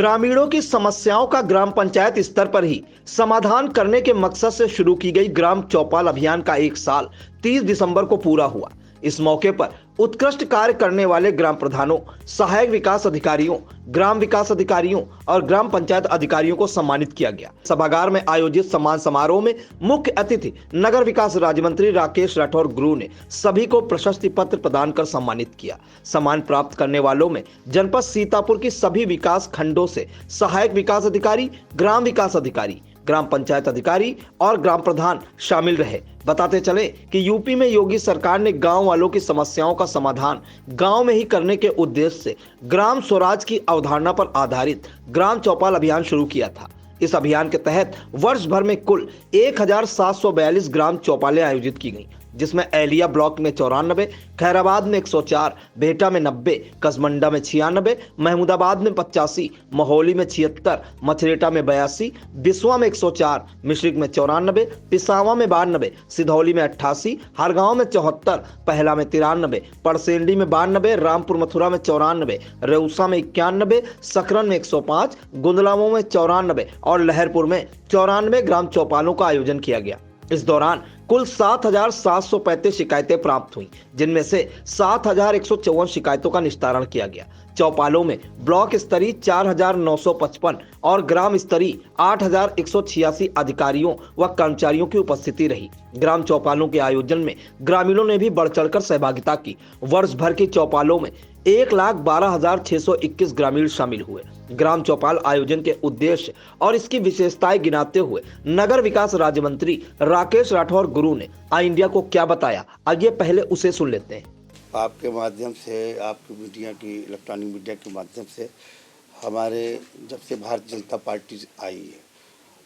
ग्रामीणों की समस्याओं का ग्राम पंचायत स्तर पर ही समाधान करने के मकसद से शुरू की गई ग्राम चौपाल अभियान का 1 साल 30 दिसंबर को पूरा हुआ। इस मौके पर उत्कृष्ट कार्य करने वाले ग्राम प्रधानों, सहायक विकास अधिकारियों, ग्राम विकास अधिकारियों और ग्राम पंचायत अधिकारियों को सम्मानित किया गया। सभागार में आयोजित सम्मान समारोह में मुख्य अतिथि नगर विकास राज्य मंत्री राकेश राठौर गुरु ने सभी को प्रशस्ति पत्र प्रदान कर सम्मानित किया। सम्मान प्राप्त करने वालों में जनपद सीतापुर की सभी विकास खंडों से सहायक विकास अधिकारी, ग्राम विकास अधिकारी, ग्राम पंचायत अधिकारी और ग्राम प्रधान शामिल रहे। बताते चले कि यूपी में योगी सरकार ने गांव वालों की समस्याओं का समाधान गांव में ही करने के उद्देश्य से ग्राम स्वराज की अवधारणा पर आधारित ग्राम चौपाल अभियान शुरू किया था। इस अभियान के तहत वर्ष भर में कुल 1742 ग्राम चौपालें आयोजित की गईं, जिसमें एलिया ब्लॉक में 94, खैराबाद में 104, बेहटा में 90, कसमंडा में 96, महमूदाबाद में 85, महोली में 76, मछरेटा में 82, बिस्वा में 104, मिश्रिक में 94, पिसावा में 92, सिधौली में 88, हरगांव में 74, पहला में 93, परसेंडी में 92, रामपुर मथुरा में 94, रेउसा में 91, सकरन में 105, गुंदलामो में 94 और लहरपुर में 94 ग्राम चौपालों का आयोजन किया गया। इस दौरान कुल 7,735 शिकायतें प्राप्त हुई, जिनमें से 7,154 शिकायतों का निस्तारण किया गया। चौपालों में ब्लॉक स्तरीय 4,955 और ग्राम स्तरीय 8,186 अधिकारियों व कर्मचारियों की उपस्थिति रही। ग्राम चौपालों के आयोजन में ग्रामीणों ने भी बढ़ चढ़कर सहभागिता की। वर्ष भर की चौपालों में 1,12,621 ग्रामीण शामिल हुए। ग्राम चौपाल आयोजन के उद्देश्य और इसकी विशेषताएं गिनाते हुए नगर विकास राज्य मंत्री राकेश राठौर गुरु ने आई इंडिया को क्या बताया, आइए पहले उसे सुन लेते हैं। आपके माध्यम से, आपकी मीडिया की, इलेक्ट्रॉनिक मीडिया के माध्यम से हमारे जब से भारतीय जनता पार्टी आई है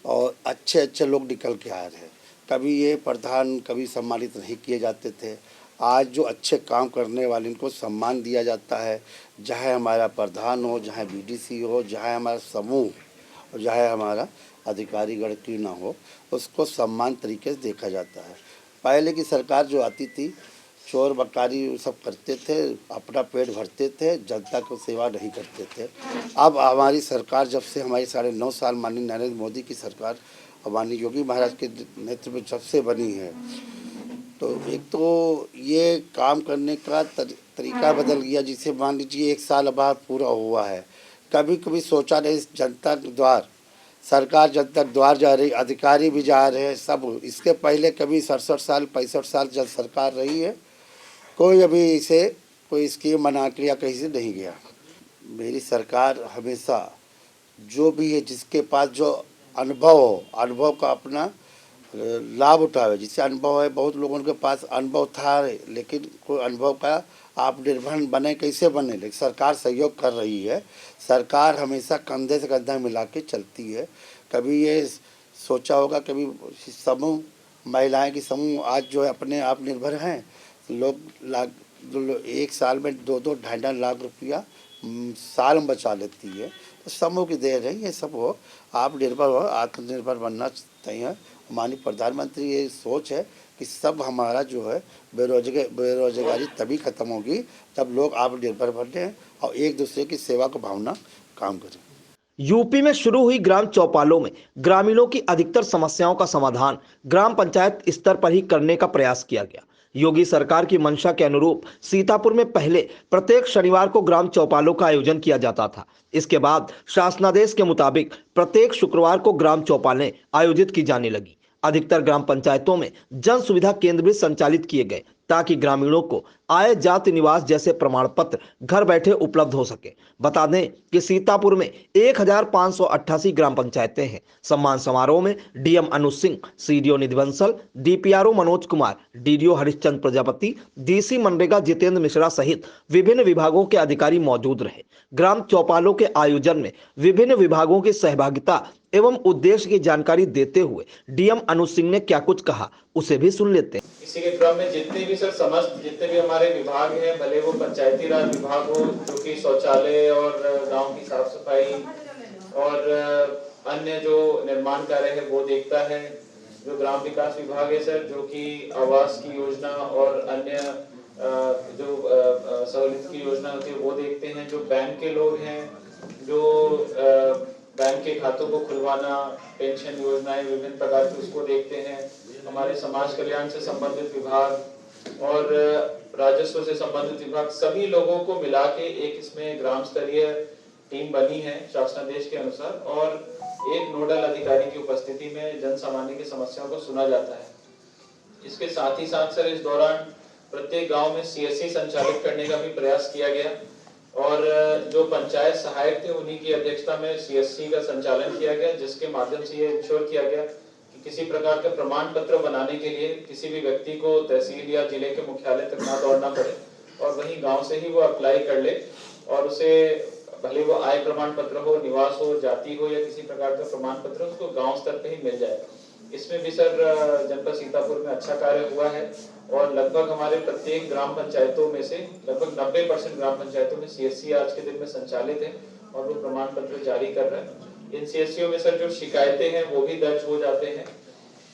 और अच्छे लोग निकल के आ रहे हैं। कभी ये प्रधान कभी सम्मानित नहीं किए जाते थे, आज जो अच्छे काम करने वाले इनको सम्मान दिया जाता है। चाहे हमारा प्रधान हो, चाहे बीडीसी हो, चाहे हमारा समूह और चाहे हमारा अधिकारीगण क्यों ना हो, उसको सम्मान तरीके से देखा जाता है। पहले की सरकार जो आती थी, चोर बकारी सब करते थे, अपना पेट भरते थे, जनता को सेवा नहीं करते थे। अब हमारी सरकार जब से हमारी 9.5 साल माननीय नरेंद्र मोदी की सरकार माननीय योगी महाराज के नेतृत्व में जब से बनी है, तो एक तो ये काम करने का तरीका बदल गया, जिसे मान लीजिए 1 साल बाद पूरा हुआ है। कभी सोचा नहीं, जनता द्वार सरकार जनता द्वार जा रही, अधिकारी भी जा रहे हैं सब। इसके पहले कभी 67 साल 65 साल जब सरकार रही है, कोई अभी इसे कोई स्कीम बना के या कहीं से नहीं गया। मेरी सरकार हमेशा जो भी है, जिसके पास जो अनुभव हो, अनुभव का अपना लाभ उठावे। जिससे अनुभव है, बहुत लोगों के पास अनुभव था लेकिन कोई अनुभव का आप निर्भर बने, कैसे बने, लेकिन सरकार सहयोग कर रही है। सरकार हमेशा कंधे से कंधा मिला के चलती है। कभी ये सोचा होगा, कभी समूह महिलाएं की समूह आज जो है अपने आप निर्भर हैं। लोग 1 साल में 2-2 ढाई लाख रुपया साल में बचा लेती है। तो समूह की देर है, ये सब हो, आप निर्भर हो, आत्मनिर्भर बनना चाहिए। माननीय प्रधानमंत्री ये सोच है कि सब हमारा जो है बेरोजगारी तभी खत्म होगी तब लोग आत्मनिर्भर बने और एक दूसरे की सेवा को भावना काम करें। यूपी में शुरू हुई ग्राम चौपालों में ग्रामीणों की अधिकतर समस्याओं का समाधान ग्राम पंचायत स्तर पर ही करने का प्रयास किया गया। योगी सरकार की मंशा के अनुरूप सीतापुर में पहले प्रत्येक शनिवार को ग्राम चौपालों का आयोजन किया जाता था। इसके बाद शासनादेश के मुताबिक प्रत्येक शुक्रवार को ग्राम चौपालें आयोजित की जाने लगी। अधिकतर ग्राम पंचायतों में जन सुविधा केंद्र भी संचालित किए गए ताकि ग्रामीणों को आय, जाति, निवास जैसे प्रमाण पत्र घर बैठे उपलब्ध हो सके। बता दें कि सीतापुर में 1,588 ग्राम पंचायतें हैं। सम्मान समारोह में DM Anuj Singh, CDO Nidhi Bansal, DPRO Manoj Kumar, DDO Harishchandra Prajapati, DC मनरेगा जितेंद्र मिश्रा सहित विभिन्न विभागों के अधिकारी मौजूद रहे। ग्राम चौपालों के आयोजन में विभिन्न विभागों की सहभागिता एवं उद्देश्य की जानकारी देते हुए डीएम अनुज सिंह ने क्या कुछ कहा, उसे भी सुन लेते हैं। इसी के क्रम में जितने भी जितने भी हमारे विभाग हैं, भले वो पंचायती राज विभाग हो जो कि शौचालय और गांव की साफ सफाई और अन्य जो निर्माण कार्य है वो देखता है। जो ग्राम विकास विभाग है सर, जो कि आवास की योजना और अन्य जो सहूलियत की योजना होती है वो देखते हैं। जो बैंक के लोग हैं जो बैंक के खातों को खुलवाना, पेंशन योजनाएं विभिन्न प्रकार की उसको देखते हैं। हमारे समाज कल्याण से संबंधित विभाग और राजस्व से संबंधित विभाग, सभी लोगों को मिला के एक इसमें ग्राम स्तरीय टीम बनी है शासनादेश के अनुसार, और एक नोडल अधिकारी की उपस्थिति में जन सामान्य की समस्याओं को सुना जाता है। इसके साथ ही साथ सर इस दौरान प्रत्येक गांव में सीएससी संचालित करने का भी प्रयास किया गया, और जो पंचायत सहायक थे उन्हीं की अध्यक्षता में सीएससी का संचालन किया गया, जिसके माध्यम से ये इंश्योर किया गया कि किसी प्रकार का प्रमाण पत्र बनाने के लिए किसी भी व्यक्ति को तहसील या जिले के मुख्यालय तक ना दौड़ना पड़े, और वहीं गांव से ही वो अप्लाई कर ले, और उसे भले वो आय प्रमाण पत्र हो, निवास हो, जाति हो या किसी प्रकार का प्रमाण पत्र उसको गांव स्तर पे ही मिल जाएगा। इसमें भी सर जनपद सीतापुर में अच्छा कार्य हुआ है, और लगभग हमारे प्रत्येक ग्राम पंचायतों में से लगभग 90% ग्राम पंचायतों में सीएससी आज के दिन में संचालित है, और वो प्रमाण पत्र जारी कर रहे हैं। इन सीएससीओ में सर जो शिकायतें हैं वो भी दर्ज हो जाते हैं।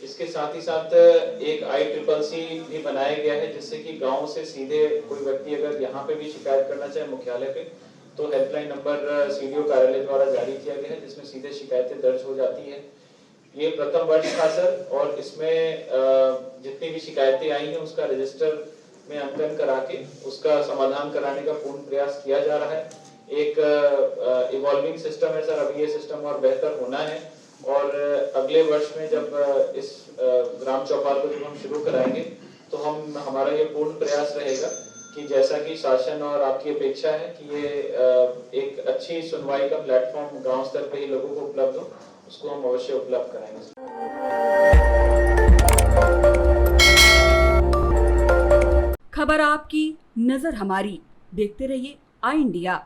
इसके साथ ही साथ एक ICCC भी बनाया गया है, जिससे कि गांव से सीधे कोई व्यक्ति अगर यहाँ पे भी शिकायत करना चाहे मुख्यालय पे, तो हेल्पलाइन नंबर सीडीओ कार्यालय द्वारा जारी किया गया है, जिसमें सीधे शिकायतें दर्ज हो जाती है। ये प्रथम वर्ष था सर, और इसमें जितनी भी शिकायतें आई हैं उसका रजिस्टर में अंकन करा के उसका समाधान कराने का पूर्ण प्रयास किया जा रहा है। एक इवॉल्विंग सिस्टम है सर, अभी ये सिस्टम और बेहतर होना है, और अगले वर्ष में जब इस ग्राम चौपाल को जब हम शुरू कराएंगे तो हमारा ये पूर्ण प्रयास रहेगा कि जैसा कि शासन और आपकी अपेक्षा है कि ये एक अच्छी सुनवाई का प्लेटफॉर्म गांव स्तर पे ही लोगों को उपलब्ध हो, उसको हम अवश्य उपलब्ध कराएंगे। खबर आपकी, नजर हमारी। देखते रहिए आई इंडिया।